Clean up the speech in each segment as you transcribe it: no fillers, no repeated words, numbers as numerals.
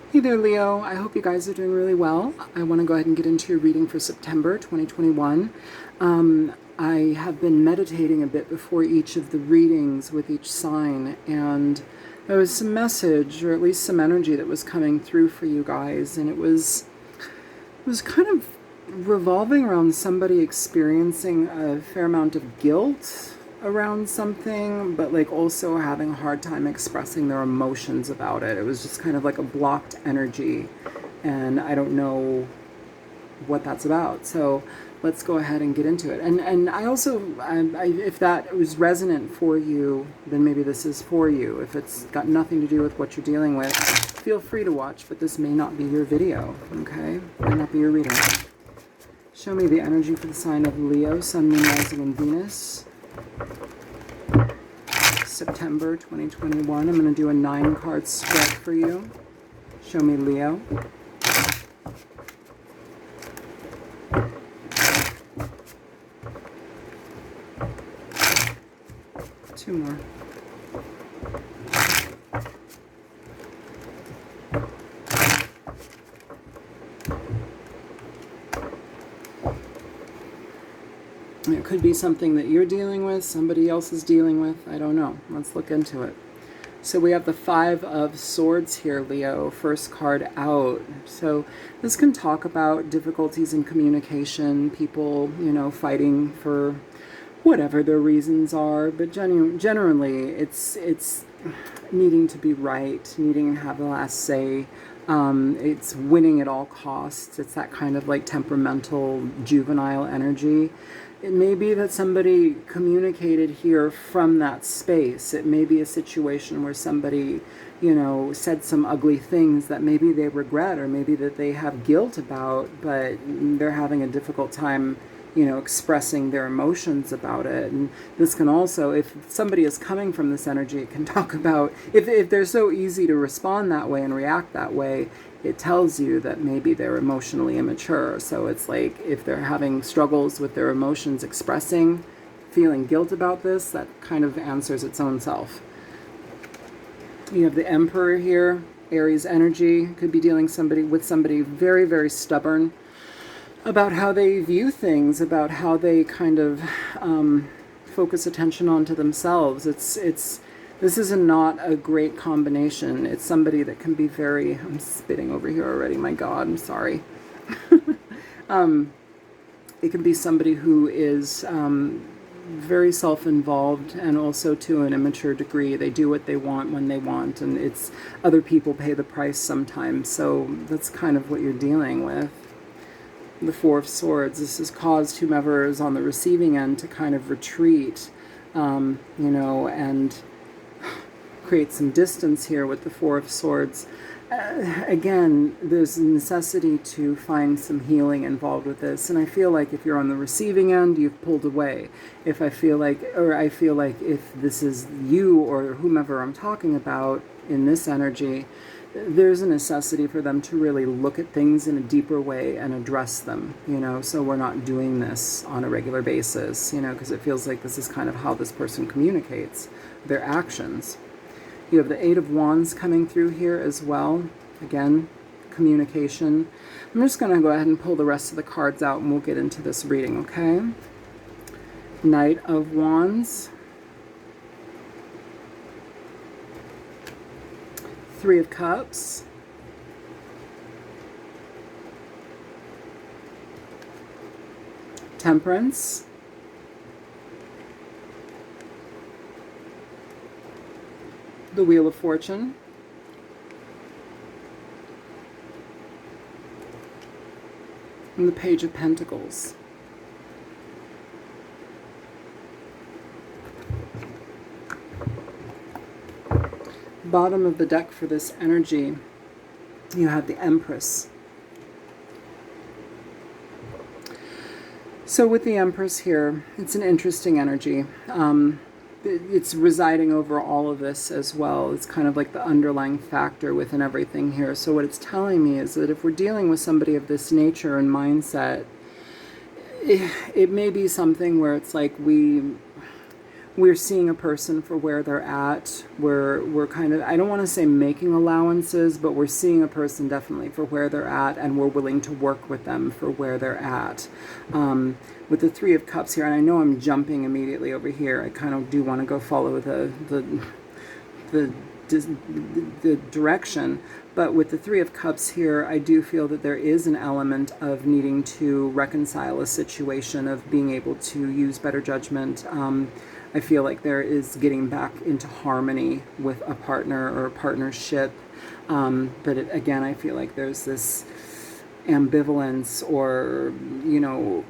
Hey there, Leo. I hope you guys are doing really well. I want to go ahead and get into your reading for September 2021. I have been meditating a bit before each of the readings with each sign, and there was some message, or at least some energy that was coming through for you guys, and it was kind of revolving around somebody experiencing a fair amount of guilt around something, but like also having a hard time expressing their emotions about it. It was just kind of like a blocked energy, and I don't know what that's about. So let's go ahead and get into it. And I also, if that was resonant for you, then maybe this is for you. If it's got nothing to do with what you're dealing with, feel free to watch, but this may not be your video, okay? May not be your reading. Show me the energy for the sign of Leo, Sun, Moon, Rising, and Venus. September 2021. I'm going to do a 9-card spread for you. Show me Leo. Two more. It could be something that you're dealing with, somebody else is dealing with. I don't know. Let's look into it. So we have the 5 of Swords here, Leo, first card out. So this can talk about difficulties in communication, people, fighting for whatever their reasons are. But generally, it's needing to be right, needing to have the last say. It's winning at all costs. It's that kind of like temperamental, juvenile energy. It may be that somebody communicated here from that space. It may be a situation where somebody, said some ugly things that maybe they regret or maybe that they have guilt about, but they're having a difficult time, expressing their emotions about it. And this can also, if somebody is coming from this energy, it can talk about, if they're so easy to respond that way and react that way, it tells you that maybe they're emotionally immature. So it's like if they're having struggles with their emotions expressing, feeling guilt about this, that kind of answers its own self. You have the Emperor here, Aries energy. Could be dealing with somebody very, very stubborn about how they view things, about how they kind of focus attention onto themselves. This is not a great combination. It's somebody that can be very, I'm spitting over here already, my God, I'm sorry. It can be somebody who is very self-involved and also to an immature degree. They do what they want when they want, and it's other people pay the price sometimes. So that's kind of what you're dealing with. The 4 of Swords, this has caused whomever is on the receiving end to kind of retreat, and create some distance here with the 4 of Swords. Again, there's a necessity to find some healing involved with this, and I feel like if you're on the receiving end, you've pulled away. I feel like if this is you or whomever I'm talking about in this energy, there's a necessity for them to really look at things in a deeper way and address them, so we're not doing this on a regular basis, because it feels like this is kind of how this person communicates, their actions. You have the 8 of Wands coming through here as well. Again, communication. I'm just going to go ahead and pull the rest of the cards out and we'll get into this reading, okay? Knight of Wands. 3 of Cups. Temperance. The Wheel of Fortune. And the Page of Pentacles. Bottom of the deck for this energy, you have the Empress. So with the Empress here, it's an interesting energy. It's residing over all of this as well. It's kind of like the underlying factor within everything here. So what it's telling me is that if we're dealing with somebody of this nature and mindset, it may be something where it's like we we're seeing a person for where they're at. We're kind of, I don't want to say making allowances, but we're seeing a person definitely for where they're at, and we're willing to work with them for where they're at. With the Three of Cups here, and I know I'm jumping immediately over here. I kind of do want to go follow the direction, but with the Three of Cups here, I do feel that there is an element of needing to reconcile a situation, of being able to use better judgment. I feel like there is getting back into harmony with a partner or a partnership, but again, I feel like there's this ambivalence, or, you know,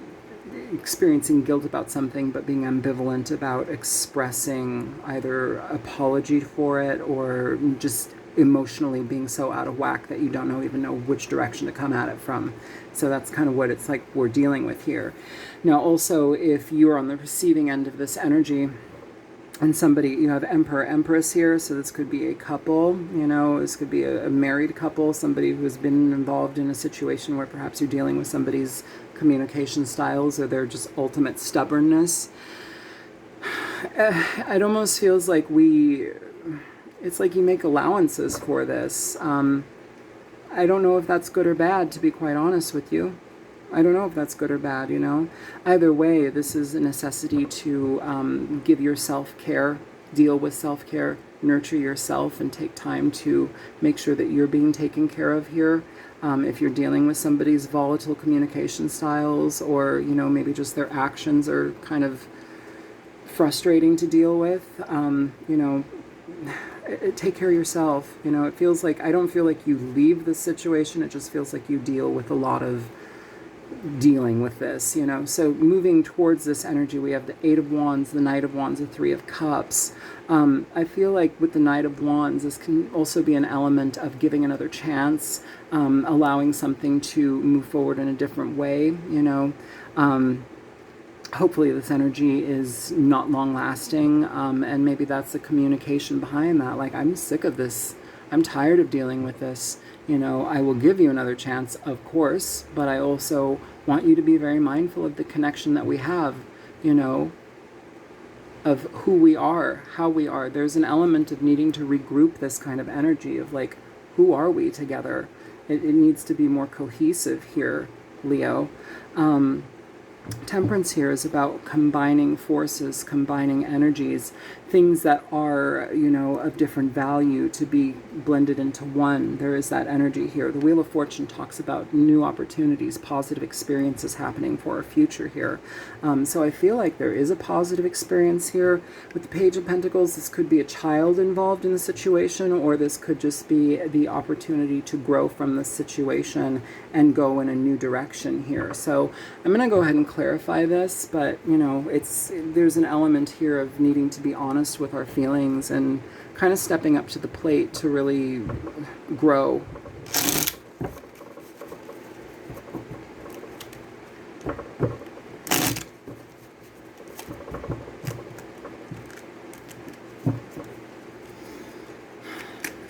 experiencing guilt about something, but being ambivalent about expressing either apology for it, or just emotionally being so out of whack that you don't even know which direction to come at it from. So that's kind of what it's like we're dealing with here. Now also, if you're on the receiving end of this energy, and somebody, you have Emperor, Empress here, so this could be a couple, you know, this could be a married couple, somebody who has been involved in a situation where perhaps you're dealing with somebody's communication styles, or their just ultimate stubbornness. It almost feels like it's like you make allowances for this. I don't know if that's good or bad, to be quite honest with you. I don't know if that's good or bad, you know. Either way, this is a necessity to give yourself care, deal with self-care, nurture yourself, and take time to make sure that you're being taken care of here. If you're dealing with somebody's volatile communication styles, or, you know, maybe just their actions are kind of frustrating to deal with, you know, take care of yourself. You know, it feels like, I don't feel like you leave the situation, it just feels like you deal with a lot of dealing with this, you know. So moving towards this energy, we have the Eight of Wands, the Knight of Wands, the Three of Cups. I feel like with the Knight of Wands, this can also be an element of giving another chance, allowing something to move forward in a different way, you know. Hopefully this energy is not long lasting, and maybe that's the communication behind that. Like, I'm sick of this. I'm tired of dealing with this. You know, I will give you another chance, of course, but I also want you to be very mindful of the connection that we have, you know, of who we are, how we are. There's an element of needing to regroup this kind of energy of like, who are we together? It needs to be more cohesive here, Leo. Temperance here is about combining forces, combining energies, things that are, you know, of different value to be blended into one. There is that energy here. The Wheel of Fortune talks about new opportunities, positive experiences happening for our future here. So I feel like there is a positive experience here. With the Page of Pentacles, this could be a child involved in the situation, or this could just be the opportunity to grow from the situation and go in a new direction here. So I'm going to go ahead and clarify this, but, you know, there's an element here of needing to be honest with our feelings and kind of stepping up to the plate to really grow.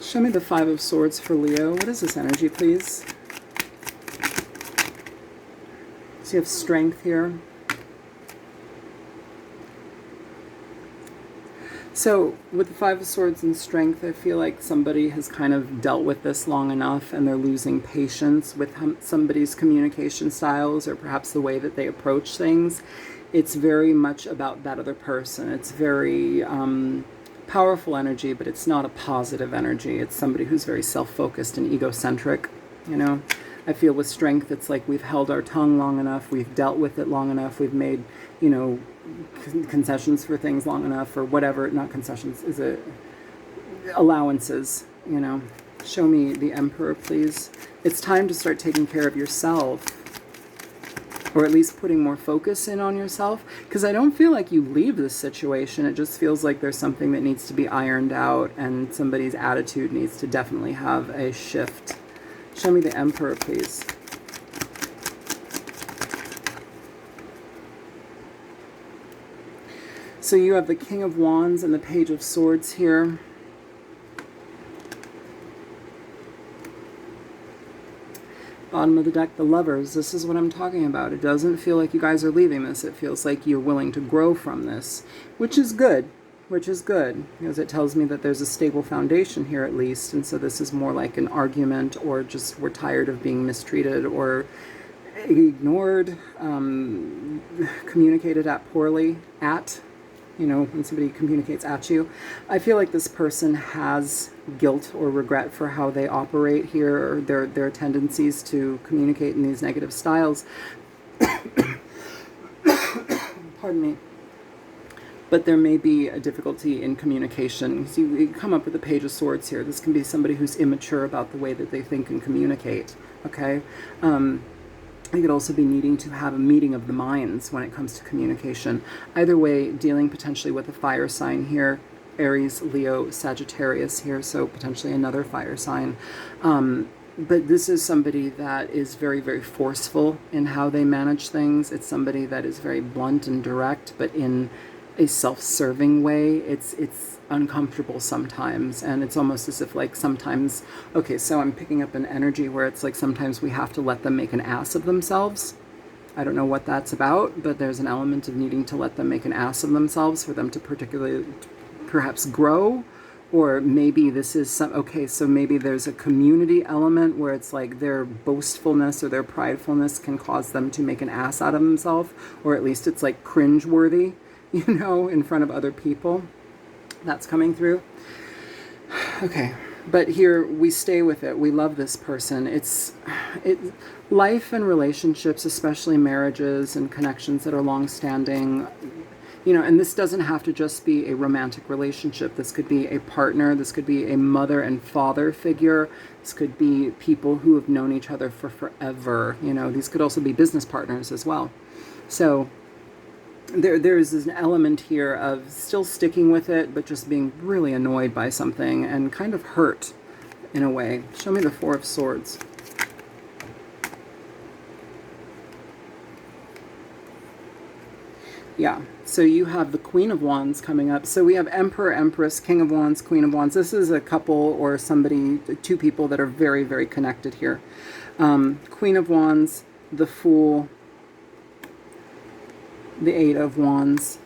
Show me the Five of Swords for Leo. What is this energy, please? So you have strength here. So with the Five of Swords and strength, I feel like somebody has kind of dealt with this long enough, and they're losing patience with somebody's communication styles, or perhaps the way that they approach things. It's very much about that other person. It's very powerful energy, but it's not a positive energy. It's somebody who's very self-focused and egocentric, you know. I feel with strength, it's like we've held our tongue long enough, we've dealt with it long enough, we've made, you know, concessions for things long enough, or whatever. Not concessions, is it allowances, you know. Show me the Emperor, please. It's time to start taking care of yourself, or at least putting more focus in on yourself, because I don't feel like you leave this situation. It just feels like there's something that needs to be ironed out, and somebody's attitude needs to definitely have a shift. Show me the Emperor, please. So you have the King of Wands and the Page of Swords here. Bottom of the deck, the Lovers. This is what I'm talking about. It doesn't feel like you guys are leaving this. It feels like you're willing to grow from this, which is good. Which is good, because it tells me that there's a stable foundation here at least. And so this is more like an argument, or just we're tired of being mistreated or ignored, communicated at poorly, when somebody communicates at you. I feel like this person has guilt or regret for how they operate here, or their tendencies to communicate in these negative styles. Pardon me. But there may be a difficulty in communication. So you come up with the Page of Swords here. This can be somebody who's immature about the way that they think and communicate, okay? You could also be needing to have a meeting of the minds when it comes to communication. Either way, dealing potentially with a fire sign here, Aries, Leo, Sagittarius here, so potentially another fire sign. But this is somebody that is very, very forceful in how they manage things. It's somebody that is very blunt and direct, but in a self-serving way. It's uncomfortable sometimes, and it's almost as if like sometimes, okay, so I'm picking up an energy where it's like sometimes we have to let them make an ass of themselves. I don't know what that's about, but there's an element of needing to let them make an ass of themselves for them to particularly perhaps grow. Or maybe this is so maybe there's a community element where it's like their boastfulness or their pridefulness can cause them to make an ass out of themselves, or at least it's like cringeworthy, in front of other people. That's coming through. Okay, but here we stay with it. We love this person. Life and relationships, especially marriages and connections that are long-standing, and this doesn't have to just be a romantic relationship. This could be a partner. This could be a mother and father figure. This could be people who have known each other for forever. These could also be business partners as well. So there's an element here of still sticking with it, but just being really annoyed by something and kind of hurt in a way. Show me the Four of Swords. Yeah, so you have the Queen of Wands coming up. So we have Emperor, Empress, King of Wands, Queen of Wands. This is a couple or somebody, two people that are very, very connected here. Queen of Wands, the Fool, the Eight of Wands.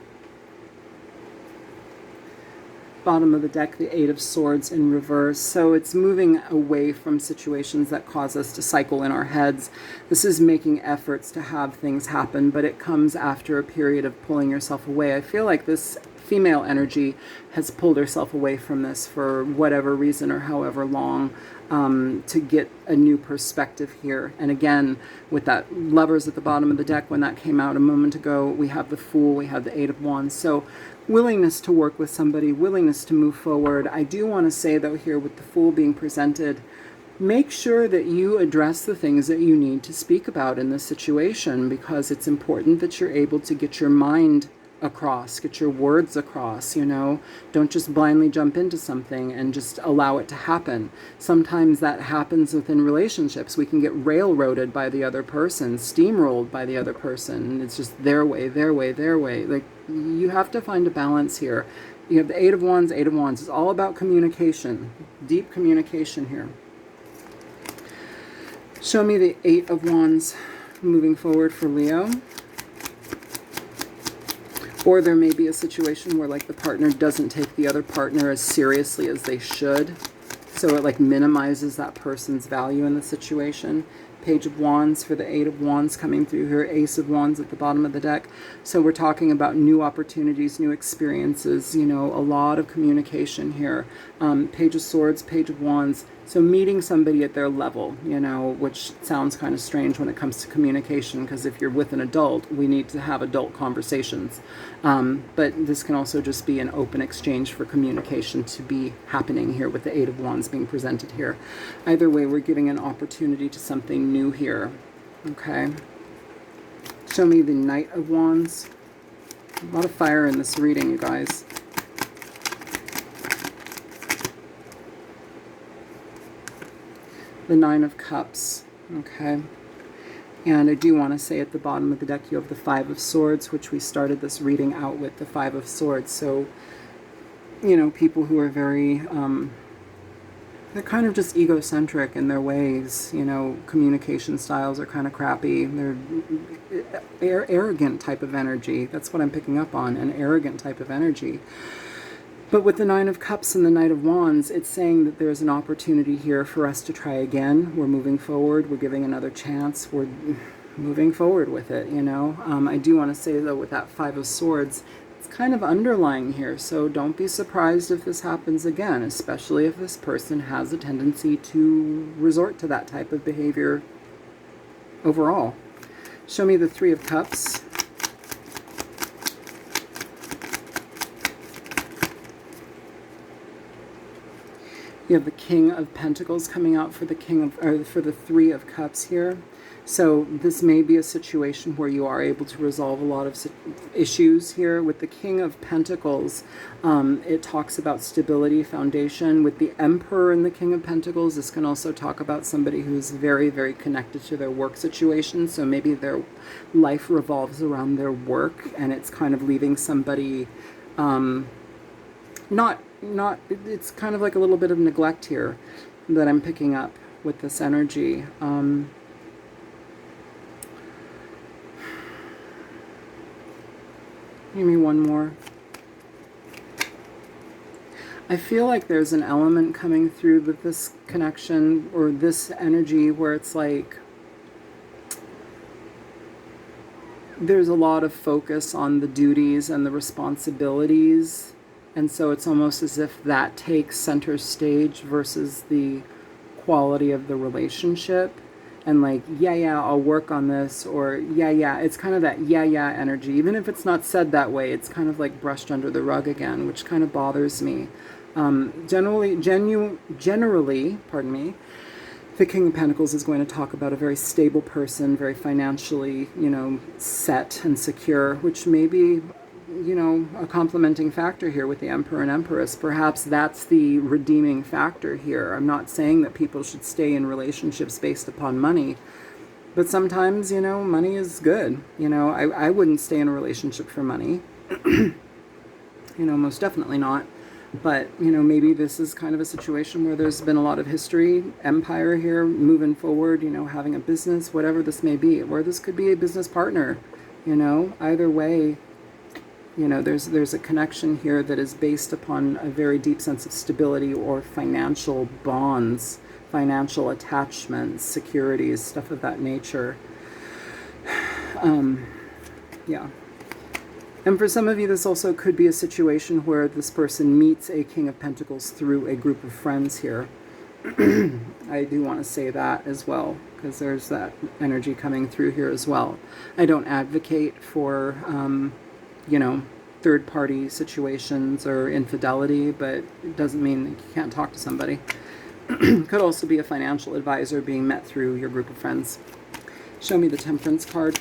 Bottom of the deck, the Eight of Swords in reverse. So it's moving away from situations that cause us to cycle in our heads. This is making efforts to have things happen, but it comes after a period of pulling yourself away. I feel like this female energy has pulled herself away from this for whatever reason or however long, to get a new perspective here. And again, with that Lovers at the bottom of the deck, when that came out a moment ago, we have the Fool, we have the Eight of Wands. So willingness to work with somebody, willingness to move forward. I do want to say, though, here with the Fool being presented, make sure that you address the things that you need to speak about in this situation, because it's important that you're able to get your mind across, get your words across, Don't just blindly jump into something and just allow it to happen. Sometimes that happens within relationships. We can get railroaded by the other person, steamrolled by the other person. It's just their way, their way, their way. Like, you have to find a balance here. You have the Eight of Wands. Eight of Wands is all about communication, deep communication here. Show me the Eight of Wands moving forward for Leo. Or there may be a situation where like the partner doesn't take the other partner as seriously as they should. So it like minimizes that person's value in the situation. Page of Wands for the Eight of Wands coming through here. Ace of Wands at the bottom of the deck. So we're talking about new opportunities, new experiences, a lot of communication here. Page of Swords, Page of Wands. So meeting somebody at their level, which sounds kind of strange when it comes to communication, because if you're with an adult, we need to have adult conversations. But this can also just be an open exchange for communication to be happening here with the Eight of Wands being presented here. Either way, we're giving an opportunity to something new here. Okay. Show me the Knight of Wands. A lot of fire in this reading, you guys. The Nine of Cups, okay? And I do want to say at the bottom of the deck you have the Five of Swords, which we started this reading out with, the Five of Swords. So, people who are very They're kind of just egocentric in their ways, you know, communication styles are kind of crappy. They're arrogant type of energy. That's what I'm picking up on, an arrogant type of energy. But with the Nine of Cups and the Knight of Wands, it's saying that there's an opportunity here for us to try again. We're moving forward. We're giving another chance. We're moving forward with it, you know. I do want to say, though, with that Five of Swords, it's kind of underlying here. So don't be surprised if this happens again, especially if this person has a tendency to resort to that type of behavior overall. Show me the Three of Cups. You have the King of Pentacles coming out for the for the Three of Cups here. So this may be a situation where you are able to resolve a lot of issues here. With the King of Pentacles, it talks about stability, foundation. With the Emperor and the King of Pentacles, this can also talk about somebody who's very, very connected to their work situation. So maybe their life revolves around their work, and it's kind of leaving somebody it's kind of like a little bit of neglect here that I'm picking up with this energy. Give me one more. I feel like there's an element coming through with this connection or this energy where it's like there's a lot of focus on the duties and the responsibilities. And so it's almost as if that takes center stage versus the quality of the relationship. And like, yeah, I'll work on this, or yeah, it's kind of that yeah energy. Even if it's not said that way, it's kind of like brushed under the rug again, which kind of bothers me. Generally, pardon me, the King of Pentacles is going to talk about a very stable person, very financially, you know, set and secure, which may be, you know, a complementing factor here with the Emperor and Empress. Perhaps that's the redeeming factor here. I'm not saying that people should stay in relationships based upon money, but sometimes, you know, money is good. You know, I wouldn't stay in a relationship for money. You know, most definitely not. But, you know, maybe this is kind of a situation where there's been a lot of history, empire here, moving forward, you know, having a business, whatever this may be, or this could be a business partner, you know, either way. You know, there's a connection here that is based upon a very deep sense of stability or financial bonds, financial attachments, securities, stuff of that nature. Yeah. And for some of you, this also could be a situation where this person meets a King of Pentacles through a group of friends here. I do want to say that as well, because there's that energy coming through here as well. I don't advocate for you know, third-party situations or infidelity, but it doesn't mean that you can't talk to somebody. Could also be a financial advisor being met through your group of friends. Show me the Temperance card.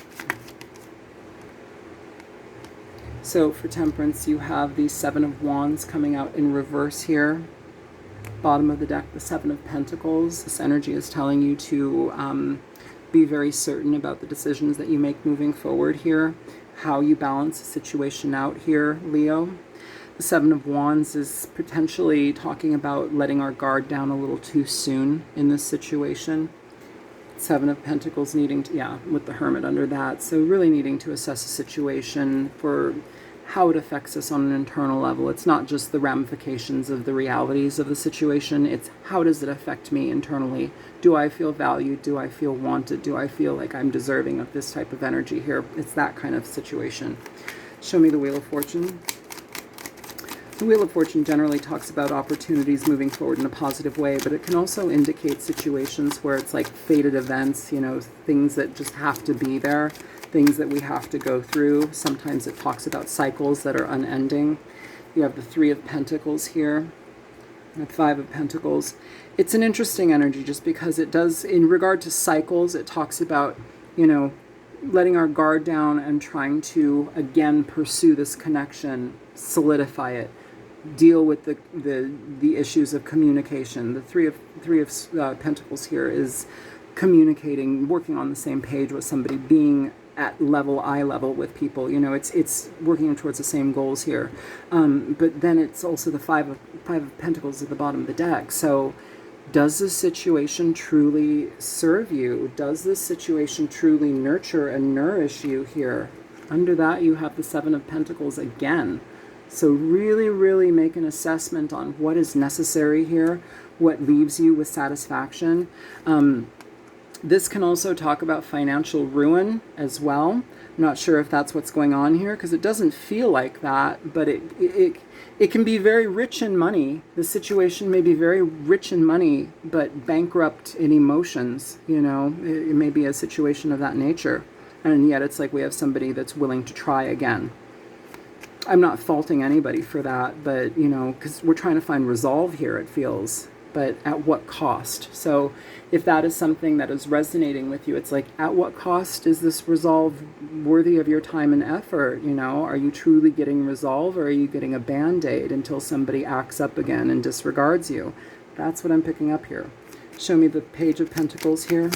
So for Temperance, you have the Seven of Wands coming out in reverse here. Bottom of the deck, the Seven of Pentacles. This energy is telling you to be very certain about the decisions that you make moving forward here. How you balance the situation out here, Leo. The Seven of Wands is potentially talking about letting our guard down a little too soon in this situation. Seven of Pentacles needing to, yeah, with the Hermit under that. So really needing to assess the situation for how it affects us on an internal level. It's not just the ramifications of the realities of the situation. It's how does it affect me internally? Do I feel valued? Do I feel wanted? Do I feel like I'm deserving of this type of energy here? It's that kind of situation. Show me the Wheel of Fortune. The Wheel of Fortune generally talks about opportunities moving forward in a positive way, but it can also indicate situations where it's like fated events, you know, things that just have to be there, things that we have to go through. Sometimes it talks about cycles that are unending. You have the Three of Pentacles here, the Five of Pentacles. It's an interesting energy just because it does, in regard to cycles, it talks about, you know, letting our guard down and trying to, again, pursue this connection, solidify it, deal with the issues of communication. The Three of Pentacles here is communicating, working on the same page with somebody, being at eye level with people. You know, it's working towards the same goals here. But then it's also the Five of Pentacles at the bottom of the deck. So Does this situation truly serve you? Does this situation truly nurture and nourish you here? Under that, you have the Seven of Pentacles again. So really, really make an assessment on what is necessary here, what leaves you with satisfaction. This can also talk about financial ruin as well. I'm not sure if that's what's going on here, because it doesn't feel like that, but it can be very rich in money. The situation may be very rich in money, but bankrupt in emotions. You know, it may be a situation of that nature. And yet it's like we have somebody that's willing to try again. I'm not faulting anybody for that, but, you know, because we're trying to find resolve here, it feels. But at what cost? So if that is something that is resonating with you, it's like, at what cost is this resolve worthy of your time and effort? You know, are you truly getting resolve, or are you getting a band-aid until somebody acts up again and disregards you? That's what I'm picking up here. Show me the Page of Pentacles here.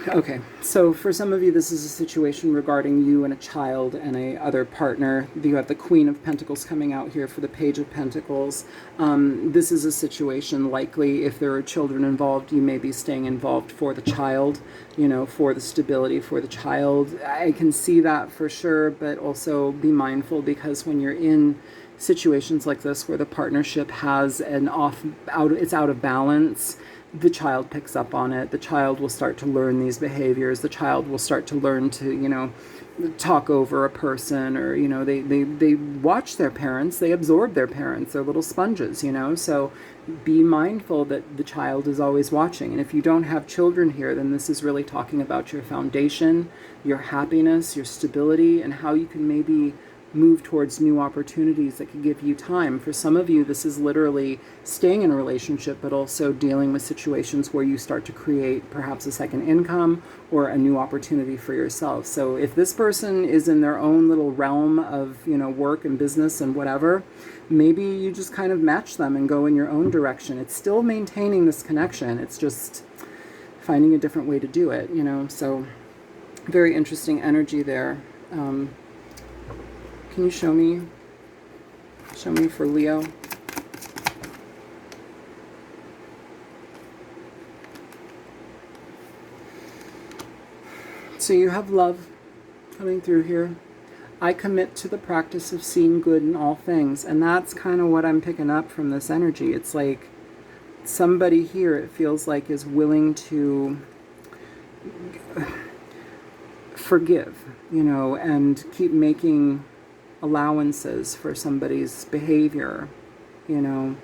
Okay, so for some of you, this is a situation regarding you and a child and a other partner. You have the Queen of Pentacles coming out here for the Page of Pentacles. This is a situation, likely, if there are children involved, you may be staying involved for the child, you know, for the stability for the child. I can see that for sure, but also be mindful, because when you're in situations like this where the partnership has an it's out of balance, the child picks up on it. The child will start to learn these behaviors. The child will start to learn to, you know, talk over a person, or, you know, they watch their parents, they absorb their parents, they're little sponges, you know. So be mindful that the child is always watching. And if you don't have children here, then this is really talking about your foundation, your happiness, your stability, and how you can maybe move towards new opportunities that could give you time. For some of you, this is literally staying in a relationship, but also dealing with situations where you start to create perhaps a second income or a new opportunity for yourself. So if this person is in their own little realm of, you know, work and business and whatever, maybe you just kind of match them and go in your own direction. It's still maintaining this connection. It's just finding a different way to do it, you know. So very interesting energy there. Can you show me for Leo? So you have love coming through here. I commit to the practice of seeing good in all things. And that's kind of what I'm picking up from this energy. It's like somebody here, it feels like, is willing to forgive, you know, and keep making allowances for somebody's behavior, you know.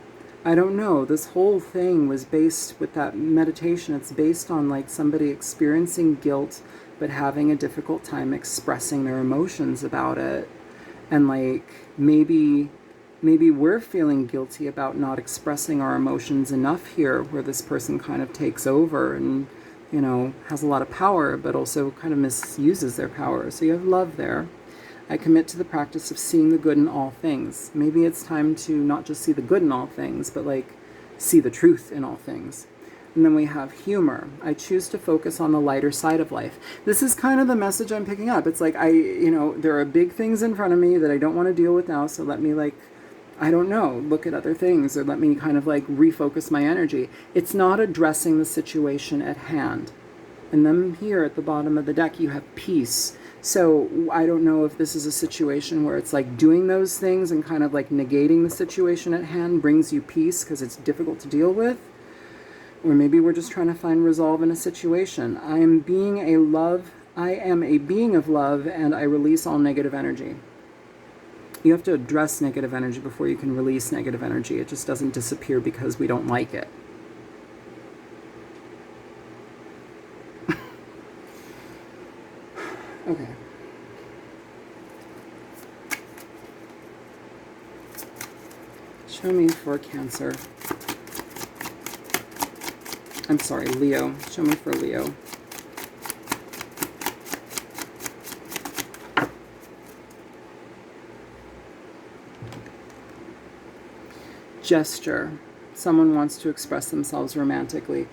I don't know, this whole thing was based with that meditation, it's based on like somebody experiencing guilt but having a difficult time expressing their emotions about it. And like maybe we're feeling guilty about not expressing our emotions enough here, where this person kind of takes over and, you know, has a lot of power but also kind of misuses their power. So you have love there. I commit to the practice of seeing the good in all things. Maybe it's time to not just see the good in all things, but like see the truth in all things. And then we have humor. I choose to focus on the lighter side of life. This is kind of the message I'm picking up. It's like, you know, there are big things in front of me that I don't want to deal with now, so let me, like, I don't know, look at other things, or let me kind of like refocus my energy. It's not addressing the situation at hand. And then here at the bottom of the deck, you have peace. So I don't know if this is a situation where it's like doing those things and kind of like negating the situation at hand brings you peace because it's difficult to deal with. Or maybe we're just trying to find resolve in a situation. I am a being of love, and I release all negative energy. You have to address negative energy before you can release negative energy. It just doesn't disappear because we don't like it. Okay. Show me for Cancer. I'm sorry, Leo. Show me for Leo. Gesture. Someone wants to express themselves romantically.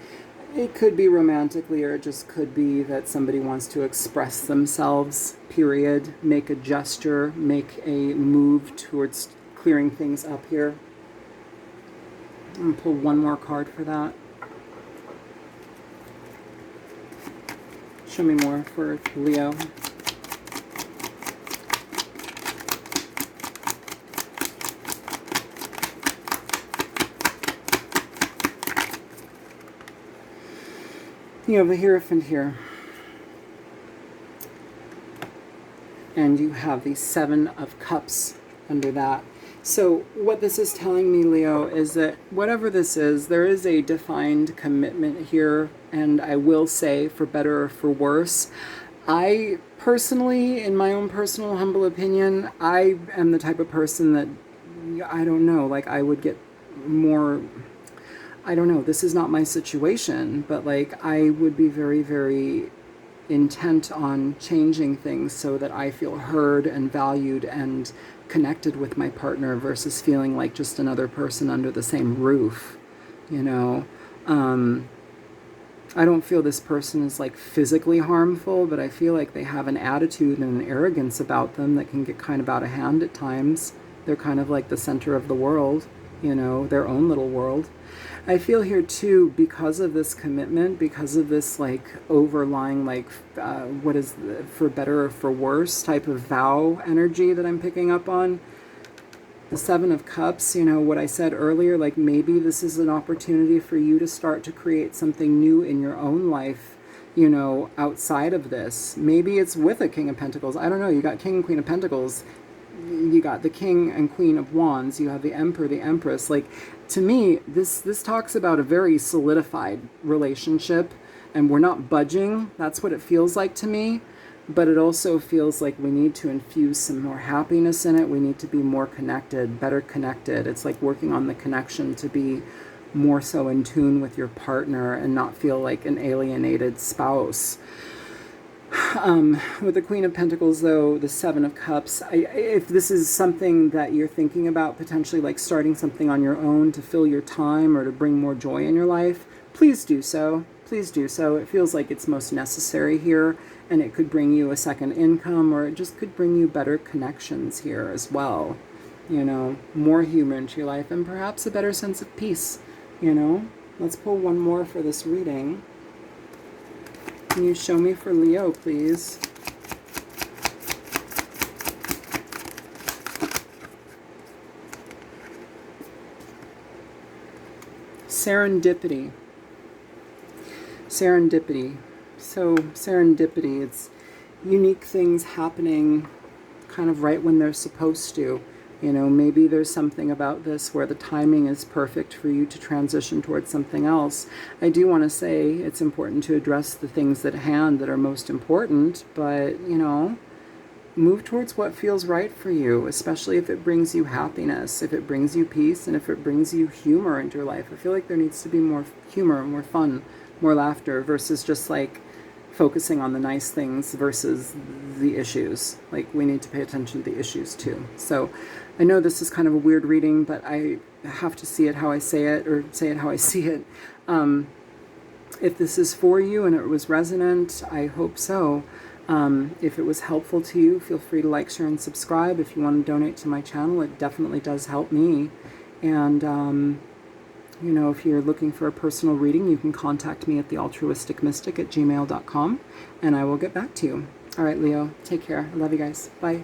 It could be romantically, or it just could be that somebody wants to express themselves, period. Make a gesture, make a move towards clearing things up here. I'm going to pull one more card for that. Show me more for Leo. You have a Hierophant here. And you have the Seven of Cups under that. So what this is telling me, Leo, is that whatever this is, there is a defined commitment here. And I will say, for better or for worse, I personally, in my own personal humble opinion, I am the type of person that, I don't know, like I would get more, I don't know, this is not my situation, but like I would be very, very intent on changing things so that I feel heard and valued and connected with my partner versus feeling like just another person under the same roof, you know. I don't feel this person is like physically harmful, but I feel like they have an attitude and an arrogance about them that can get kind of out of hand at times. They're kind of like the center of the world, you know, their own little world. I feel here too, because of this commitment, because of this like overlying like what is for better or for worse type of vow energy that I'm picking up on. The Seven of Cups, you know, what I said earlier, like maybe this is an opportunity for you to start to create something new in your own life, you know, outside of this. Maybe it's with a King of Pentacles. I don't know. You got King and Queen of Pentacles. You got the King and Queen of Wands. You have the Emperor, the Empress. Like, to me, this talks about a very solidified relationship, and we're not budging. That's what it feels like to me. But it also feels like we need to infuse some more happiness in it. We need to be more connected, better connected. It's like working on the connection to be more so in tune with your partner and not feel like an alienated spouse. With the Queen of Pentacles, though, the Seven of Cups, if this is something that you're thinking about potentially like starting something on your own to fill your time or to bring more joy in your life, please do so. Please do so. It feels like it's most necessary here, and it could bring you a second income, or it just could bring you better connections here as well. You know, more humor into your life and perhaps a better sense of peace, you know. Let's pull one more for this reading. Can you show me for Leo, please? Serendipity. Serendipity. So serendipity, it's unique things happening kind of right when they're supposed to. You know, maybe there's something about this where the timing is perfect for you to transition towards something else. I do want to say it's important to address the things at hand that are most important, but, you know, move towards what feels right for you, especially if it brings you happiness, if it brings you peace, and if it brings you humor into your life. I feel like there needs to be more humor, more fun, more laughter versus just like focusing on the nice things versus the issues. Like, we need to pay attention to the issues too. So I know this is kind of a weird reading, but I have to see it how I say it, or say it how I see it. If this is for you and it was resonant, I hope so. If it was helpful to you, feel free to like, share, and subscribe. If you want to donate to my channel, it definitely does help me. And you know, if you're looking for a personal reading, you can contact me at thealtruisticmystic@gmail.com, and I will get back to you. All right, Leo, take care. I love you guys. Bye.